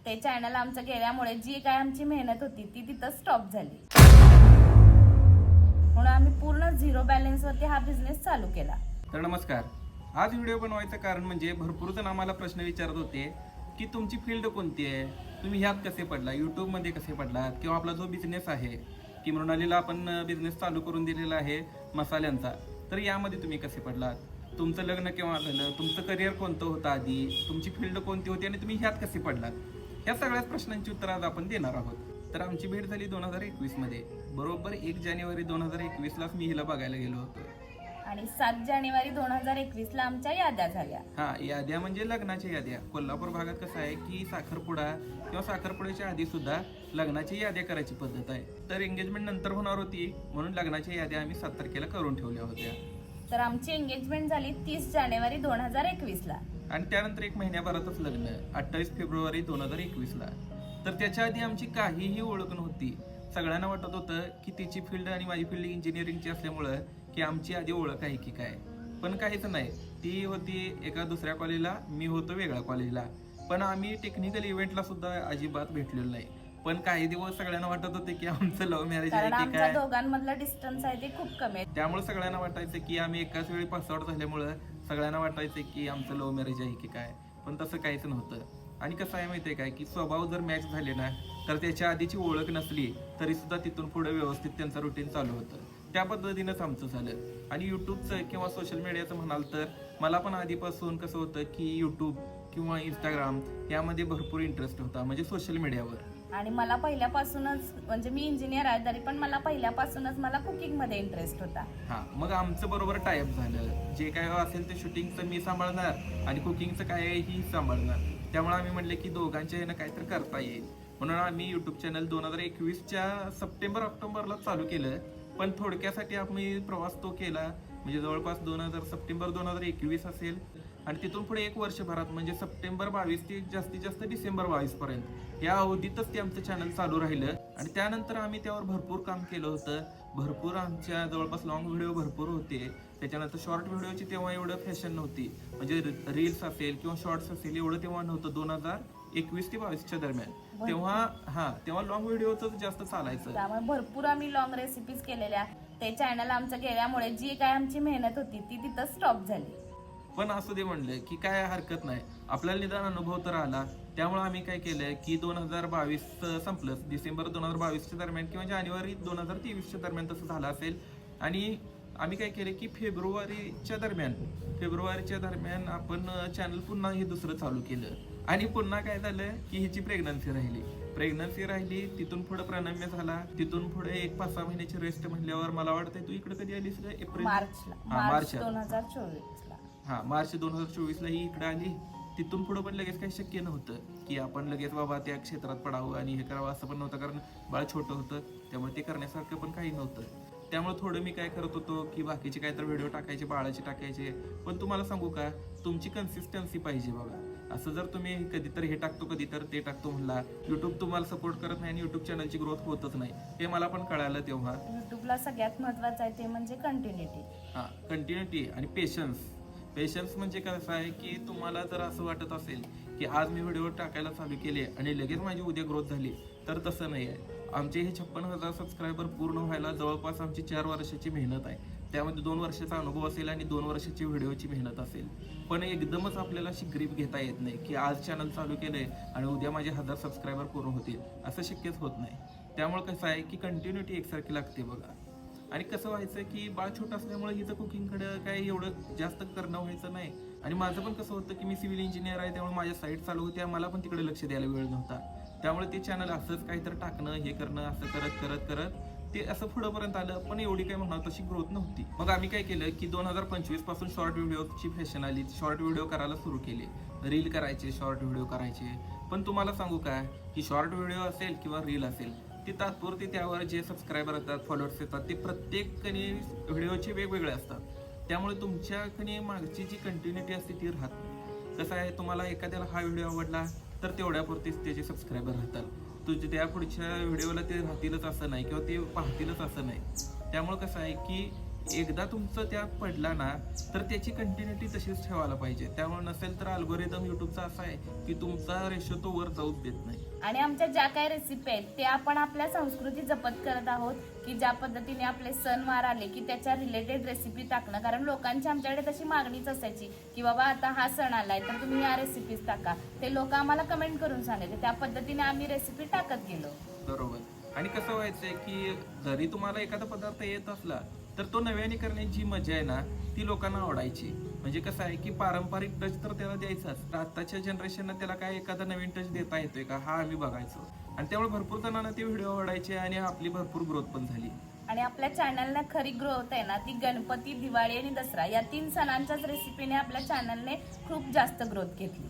ते चॅनल आमचं गेल्यामुळे जी काय आमची मेहनत होती ती तिथं स्टॉप झाली. म्हणून आम्ही पूर्ण झिरो बॅलन्स वरती हा बिझनेस चालू केला. तर नमस्कार. आज व्हिडिओ बनवायचं कारण म्हणजे भरपूर जण आम्हाला प्रश्न विचारत होते की तुमची फील्ड कोणती आहे, तुम्ही ह्यात कसे पडला, यूट्यूबमध्ये कसे पडलात, किंवा आपला जो बिझनेस आहे की मृणालीला आपण बिझनेस चालू करून दिलेला आहे मसाल्यांचा, तर यामध्ये तुम्ही कसे पडलात, तुमचं लग्न केव्हा झालं, तुमचं करिअर कोणतं होतं आधी, तुमची फील्ड कोणती होती आणि तुम्ही ह्यात कसे पडलात, ह्या सगळ्याच प्रश्नांची उत्तरं आज आपण देणार आहोत. तर आमची भेट झाली 2021 मध्ये. बरोबर 1 जानेवारी 2021लाच मी हिला बघायला गेलो होतो आणि 7 जानेवारी 2021ला आमच्या याद्या झाल्या. हा, याद्या म्हणजे लग्नाच्या याद्या. कोल्हापूर भागात कसं आहे की साखरपुडा किंवा साखरपुड्याच्या आधी सुद्धा लग्नाची याद्या करायची पद्धत आहे. तर एंगेजमेंट नंतर होणार होती म्हणून लग्नाच्या याद्या आम्ही 7 तारखेला करून ठेवल्या होत्या. तर आमची एंगेजमेंट झाली 30 जानेवारी 2021ला आणि त्यानंतर 1 महिन्याभरातच लग्न 28 फेब्रुवारी 2021ला. तर त्याच्या आधी आमची काहीही ओळख नव्हती. सगळ्यांना वाटत होतं की तिची फील्ड आणि माझी फील्ड इंजिनिअरिंगची असल्यामुळं की आमची आधी ओळख आहे की काय, पण काहीच नाही. ती होती एका दुसऱ्या कॉलेजला, मी होतो वेगळ्या कॉलेजला. पण आम्ही टेक्निकल इव्हेंटला सुद्धा अजिबात भेटलेलो नाही. पण काही दिवस सगळ्यांना वाटत होते की आमचं लव्ह मॅरेज आहे की आमच्या काय. दोघांमधला डिस्टन्स आहे ते खूप कमी आहे. त्यामुळे सगळ्यांना वाटायचं की आम्ही एकाच वेळी पासआउट झाल्यामुळं सगळ्यांना वाटायचं की आमचं लव्ह मॅरेज आहे की काय, पण तसं काहीच नव्हतं. आणि कसं आहे माहिती आहे काय की स्वभाव जर मॅच झाले ना तर त्याच्या आधीची ओळख नसली तरी सुद्धा तिथून पुढे व्यवस्थित त्यांचं रुटीन चालू होतं. त्या पद्धतीनंच आमचं झालं. आणि यूट्यूबचं किंवा सोशल मीडियाचं म्हणाल तर मला पण आधीपासून कसं होतं की यूट्यूब किंवा इंस्टाग्राम यामध्ये भरपूर इंटरेस्ट होता, म्हणजे सोशल मीडियावर. आणि मला पहिल्यापासूनच, म्हणजे मी इंजिनियर आहे तरी पण मला पहिल्यापासूनच मला कुकिंग मध्ये इंटरेस्ट होता. हा, मग आमचं बरोबर टायअप झालं. जे काय असेल ते शूटिंगचं मी सांभाळणार आणि कुकिंगचं काय आहे ही सांभाळणार. त्यामुळे आम्ही म्हणले की दोघांच्या ह्यानं काहीतरी करता येईल, म्हणून आम्ही युट्यूब चॅनल 2021च्या सप्टेंबर ऑक्टोबरला चालू केलं. पण थोडक्यासाठी आम्ही प्रवास तो केला, म्हणजे जवळपास सप्टेंबर 2021 असेल आणि तिथून पुढे 1 वर्षभरात म्हणजे सप्टेंबर 22 ते जास्तीत जास्त डिसेंबर 22 पर्यंत या अवधीतच ते आमचं चॅनल चालू राहिलं. आणि त्यानंतर आम्ही त्यावर भरपूर काम केलं होतं. भरपूर आमच्या जवळपास लॉंग व्हिडिओ भरपूर होते. त्याच्यानंतर शॉर्ट व्हिडिओची तेव्हा एवढं फॅशन नव्हती, म्हणजे रील्स असेल किंवा शॉर्ट्स असेल एवढं तेव्हा नव्हतं 2021 ते 22च्या दरम्यान. तेव्हा लॉंग व्हिडिओच जास्त चालायचं. त्यामुळे भरपूर आम्ही लॉंग रेसिपीज केलेल्या. ते चॅनल आमचं गेल्यामुळे जी काय आमची मेहनत होती ती तिथं स्टॉप झाली. पण असू दे म्हणलं की काय हरकत नाही, आपल्याला निदान अनुभव तर आला. त्यामुळे आम्ही काय केलं की 2022 संपलं, डिसेंबर 2022च्या दरम्यान किंवा जानेवारी 2023च्या दरम्यान तसं झालं असेल. आणि आम्ही काय केलं की फेब्रुवारीच्या दरम्यान आपण चॅनल पुन्हा हे दुसरं चालू केलं. आणि पुन्हा काय झालं की ह्याची प्रेग्नन्सी राहिली. तिथून पुढे प्रणम्य झाला. तिथून पुढे 5-6 महिन्याची रेस्ट म्हणल्यावर मला वाटतंय तू इकडे कधी आलीस का? एप्रिल मार्च 2024ला. हा, मार्च 2024ला ही इकडे आली. तिथून पुढे पण लगेच काही शक्य नव्हतं की आपण लगेच बाबा त्या क्षेत्रात पडावं आणि हे करावं, असं पण नव्हतं, कारण बाळ छोटं होतं. त्यामुळे ते करण्यासारखं पण काही नव्हतं. त्यामुळे थोडं मी काय करत होतो की बाकीचे काहीतरी व्हिडिओ टाकायचे, बाळाचे टाकायचे. पण तुम्हाला सांगू का, तुमची कन्सिस्टन्सी पाहिजे बघा. असं जर तुम्ही कधीतरी हे टाकतो कधीतरी ते टाकतो म्हणला, युट्यूब तुम्हाला सपोर्ट करत नाही आणि युट्यूब चॅनलची ग्रोथ होतच नाही. हे मला पण कळालं तेव्हा. युट्यूबला सगळ्यात महत्वाचं आहे ते म्हणजे कंटिन्युटी. हा, कंटिन्युटी आणि पेशन्स म्हणजे कसं आहे की तुम्हाला जर असं वाटत असेल की आज मी व्हिडिओ टाकायला चालू केले आणि लगेच माझी उद्या ग्रोथ झाली, तर तसं नाही आहे. आमचे हे 56,000 सबस्क्रायबर पूर्ण व्हायला जवळपास आमची 4 वर्षाची मेहनत आहे. त्यामध्ये 2 वर्षाचा अनुभव असेल आणि 2 वर्षाची व्हिडिओची मेहनत असेल. पण एकदमच आपल्याला अशी ग्रीप घेता येत नाही की आज चॅनल चालू केलंय आणि उद्या माझे 1000 सबस्क्रायबर पूर्ण होतील, असं शक्यच होत नाही. त्यामुळे कसं आहे की कंटिन्युटी एकसारखी लागते बघा. आणि कसं व्हायचं की बाळ छोटं असल्यामुळे हिचं कुकिंगकडे काही एवढं जास्त करणं व्हायचं नाही. आणि माझं पण कसं होतं की मी सिव्हिल इंजिनियर आहे, त्यामुळे माझ्या साईट चालू होत्या, मला पण तिकडे लक्ष द्यायला वेळ नव्हता. त्यामुळे ते चॅनल असंच काहीतरी टाकणं, हे करणं, असं करत ते असं पुढंपर्यंत आलं. पण एवढी काही म्हणा तशी ग्रोथ नव्हती. मग आम्ही काय केलं की 2025 पासून शॉर्ट व्हिडिओची फॅशन आली. शॉर्ट व्हिडिओ करायला सुरू केले. रील करायचे, शॉर्ट व्हिडिओ करायचे. पण तुम्हाला सांगू काय की शॉर्ट व्हिडिओ असेल किंवा रील असेल, ती तात्पुरती त्यावर जे सबस्क्रायबर येतात, फॉलोअर्स येतात, ते प्रत्येक व्हिडिओचे वेगवेगळे असतात. त्यामुळे तुमच्या मागची जी कंटिन्युटी असते ती राहत नाही. कसं आहे, तुम्हाला एखाद्याला हा व्हिडिओ आवडला तर तेवढ्यापुरतीच त्याचे सबस्क्रायबर राहतात. तुझे त्या पुढच्या व्हिडिओला ते राहतीलच असं नाही किंवा ते पाहतीलच असं नाही. त्यामुळे कसं आहे की एकदा तुमचं त्यात पडला ना तर त्याची कंटिन्युटी तशीच ठेवायला पाहिजे. त्यामुळे नसेल तर अल्गोरिदम युट्यूबचा असा आहे की तुमचा रेशो तो वर जाऊच देत नाही. आणि आमच्या ज्या काही रेसिपी आहेत ते आपण आपल्या संस्कृती जपत करत आहोत, की ज्या पद्धतीने आपले सणवार आले की त्याच्या रिलेटेड रेसिपी टाकणं. कारण लोकांची आमच्याकडे तशी मागणीच असायची की बाबा आता हा सण आलाय तर तुम्ही या रेसिपीज टाका. ते लोक आम्हाला कमेंट करून सांगायचे, त्या पद्धतीने आम्ही रेसिपी टाकत गेलो. बरोबर. आणि कसं व्हायचंय की जरी तुम्हाला एखादा पदार्थ येत असला तर तो नव्याने करण्याची जी मजा आहे ना ती लोकांना आवडायची. म्हणजे कसं आहे की पारंपरिक टच तर त्याला द्यायचाच. आताच्या जनरेशनला त्याला काय एखादा नवीन टच देता येतोय का हा आम्ही बघायचो. आणि त्यामुळे भरपूर जणांना ते व्हिडिओ आवडायचे आणि आपली भरपूर ग्रोथ पण झाली. आणि आपल्या चॅनलला खरी ग्रोथ आहे ना ती गणपती, दिवाळी आणि दसरा या 3 सणांच्याच रेसिपीने आपल्या चॅनलने खूप जास्त ग्रोथ घेतली.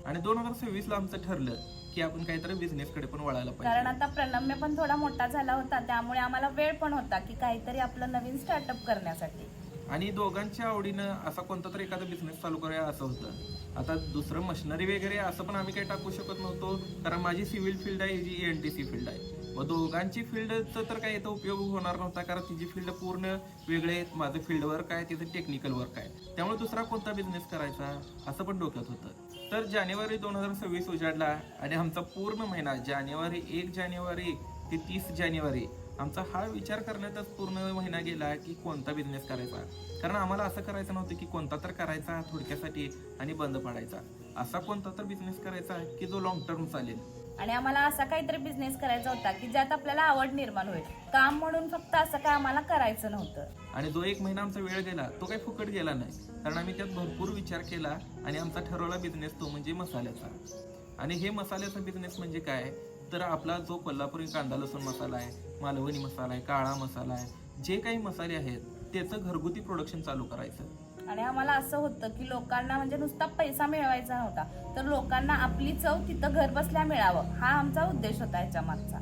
आणि 2026ला आमचं ठरलं की आपण काहीतरी बिझनेस कडे पण वळायला कारण पाहिजे. आता प्रणम्य पण थोडा मोठा झाला होता, त्यामुळे आम्हाला वेळ पण होता की काहीतरी आपलं नवीन स्टार्टअप करण्यासाठी. आणि दोघांच्या आवडीनं असा कोणता तरी एखादा बिझनेस चालू करूया असं होतं. आता दुसरं मशिनरी वगैरे असं पण आम्ही काही टाकू शकत नव्हतो, कारण माझी सिव्हिल फील्ड आहे, जी ENTC फील्ड आहे. मग दोघांची फील्डचा तर काही इथं उपयोग होणार नव्हता, कारण तिची फील्ड पूर्ण वेगळे आहे, माझं फील्ड वर्क आहे, तिचं टेक्निकल वर्क आहे. त्यामुळे दुसरा कोणता बिझनेस करायचा असं पण डोक्यात होतं. तर जानेवारी 2026 उजाडला आणि आमचा पूर्ण महिना जानेवारी 1 जानेवारी ते 30 जानेवारी आमचा हा विचार करण्यातच पूर्ण महिना गेला की कोणता बिझनेस करायचा. कारण आम्हाला असं करायचं नव्हतं की कोणता तर करायचा थोडक्यासाठी आणि बंद पडायचा. असा कोणता तर बिझनेस करायचा की जो लॉंग टर्म चालेल. आणि आम्हाला असा काहीतरी बिझनेस करायचा होता की ज्यात आपल्याला आवड निर्माण होईल. काम म्हणून फक्त असं काय आम्हाला करायचं नव्हतं. आणि जो 1 महिना आमचा वेळ गेला तो काही फुकट गेला नाही, कारण आम्ही त्यात भरपूर विचार केला आणि आमचा ठरवला बिझनेस तो म्हणजे मसाल्याचा. आणि हे मसाल्याचा बिझनेस म्हणजे काय तर आपला जो कोल्हापुरी कांदा लसूण मसाला आहे, मालवणी मसाला आहे, काळा मसाला आहे, जे काही मसाले आहेत त्याचं घरगुती प्रोडक्शन चालू करायचं. आणि आम्हाला असं होतं की लोकांना म्हणजे नुसता पैसा मिळवायचा नव्हता, तर लोकांना आपली चव तिथं घर बसल्या मिळावं हा आमचा उद्देश होता याच्या मागचा.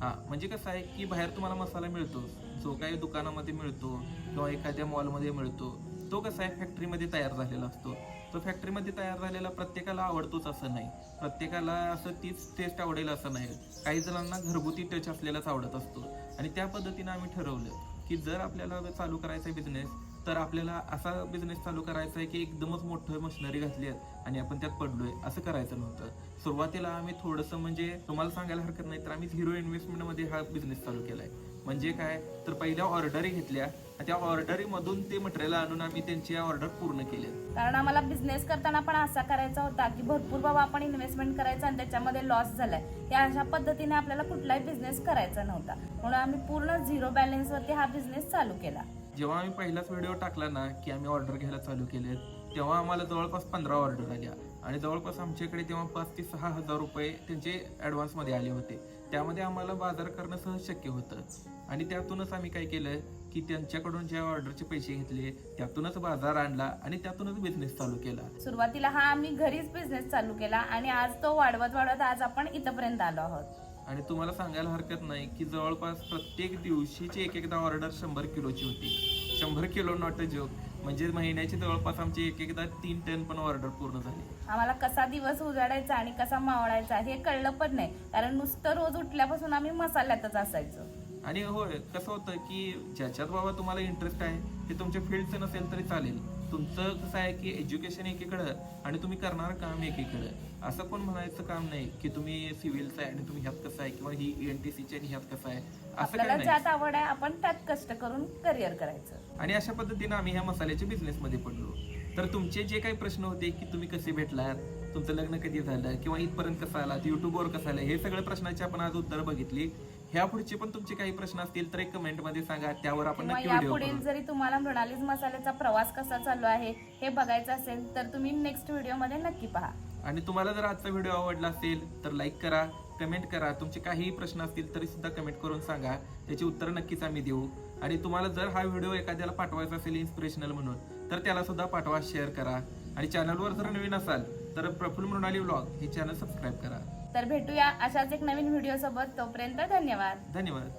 हा म्हणजे कसं आहे की बाहेर तुम्हाला मसाला मिळतो, जो काही दुकानामध्ये मिळतो किंवा एखाद्या मॉलमध्ये मिळतो, तो कसा आहे फॅक्टरीमध्ये तयार झालेला असतो. तो फॅक्टरीमध्ये तयार झालेला प्रत्येकाला आवडतोच असं नाही, प्रत्येकाला असं तीच टेस्ट आवडेल असं नाही. काही जणांना घरगुती टच असलेलाच आवडत असतो. आणि त्या पद्धतीने आम्ही ठरवलं की जर आपल्याला चालू करायचा बिझनेस तर आपल्याला असा बिझनेस चालू करायचा आहे की एकदमच मोठं मशिनरी घातली आहे आणि आपण त्यात पडलोय असं करायचं नव्हतं. सुरुवातीला आम्ही थोडंसं म्हणजे तुम्हाला सांगायला हरकत नाही तर आम्ही 0 इन्व्हेस्टमेंटमध्ये हा बिझनेस चालू केलाय. म्हणजे काय तर पहिल्या ऑर्डरी घेतल्या, त्या ऑर्डरीमधून ते मटेरियल आणून आम्ही त्यांची ऑर्डर पूर्ण केल्या. कारण आम्हाला बिझनेस करताना पण असा करायचा होता की भरपूर बाबा आपण इन्व्हेस्टमेंट करायचं आणि त्याच्यामध्ये लॉस झालाय, या अशा पद्धतीने आपल्याला कुठलाही बिझनेस करायचा नव्हता. म्हणून आम्ही पूर्ण 0 बॅलन्सवरती हा बिझनेस चालू केला. जेव्हा आम्ही पहिलाच व्हिडिओ टाकला ना की आम्ही ऑर्डर घ्यायला चालू केले, तेव्हा आम्हाला जवळपास 15 ऑर्डर आल्या आणि जवळपास आमच्याकडे तेव्हा 5,000 ते 6,000 रुपये त्यांचे ॲडव्हान्समध्ये आले होते. त्यामध्ये आम्हाला बाजार करणं सहज शक्य होतं. आणि त्यातूनच आम्ही काय केलं की त्यांच्याकडून ज्या ऑर्डरचे पैसे घेतले त्यातूनच बाजार आणला आणि त्यातूनच बिझनेस चालू केला. सुरुवातीला हा आम्ही घरीच बिझनेस चालू केला आणि आज तो वाढवत वाढवत आज आपण इथपर्यंत आलो आहोत. आणि तुम्हाला सांगायला हरकत नाही की जवळपास प्रत्येक दिवशीची एकदा ऑर्डर 100 किलोची होती. 100 किलो नॉट अ जोक. म्हणजे महिन्याची जवळपास आमची एकदा 3 टन पण ऑर्डर पूर्ण झाली. आम्हाला कसा दिवस उजाडायचा आणि कसा मावळायचा हे कळलं पण नाही, कारण नुसतं रोज उठल्यापासून आम्ही मसाल्यातच असायचो. आणि होय कसं होतं की ज्याच्यात बाबा तुम्हाला इंटरेस्ट आहे ते तुमच्या फील्डचं नसेल तरी चालेल. तुमचं कसं आहे की एज्युकेशन एकीकडं आणि तुम्ही करणारं काम एकीकडं. असं पण म्हणायचं काम नाही की तुम्ही सिव्हिलचं आहे आणि तुम्ही ह्यात कसं आहे किंवा ही ENTCची आणि ह्यात कसं आहे असं आपल्याला काही ज्यात नाही. आवड आहे आपण त्यात कष्ट करून करिअर करायचं. आणि अशा पद्धतीने आम्ही ह्या मसाल्याच्या बिझनेसमध्ये पडलो. तर तुमचे जे काही प्रश्न होते की तुम्ही कसे भेटलात, तुमचं लग्न कधी झालं किंवा इथपर्यंत कसं आलात, युट्यूबवर कसं आलं, हे सगळ्या प्रश्नाची आपण आज उत्तर बघितली. ह्या पुढचे पण तुमचे काही प्रश्न असतील तर एक कमेंटमध्ये सांगा, त्यावर आपण नक्की व्हिडिओ यापुढील करू. जरी तुम्हाला मृणालीज मसाल्याचा प्रवास कसा चालू आहे हे बघायचं असेल तर तुम्ही नेक्स्ट व्हिडिओमध्ये नक्की पहा. आणि तुम्हाला जर आजचा व्हिडिओ आवडला असेल तर लाईक करा, कमेंट करा. तुमचे काहीही प्रश्न असतील तरी सुद्धा कमेंट करून सांगा, त्याची उत्तर नक्कीच आम्ही देऊ. आणि तुम्हाला जर हा व्हिडिओ एखाद्याला पाठवायचा असेल इन्स्पिरेशनल म्हणून तर त्याला सुद्धा पाठवा, शेअर करा. आणि चॅनलवर जर नवीन असाल तर प्रफुल्ल मृणाली व्लॉग हे चॅनल सबस्क्राईब करा. तर भेटूया अशाच एक नवीन व्हिडिओ सोबत. तोपर्यंत धन्यवाद. धन्यवाद.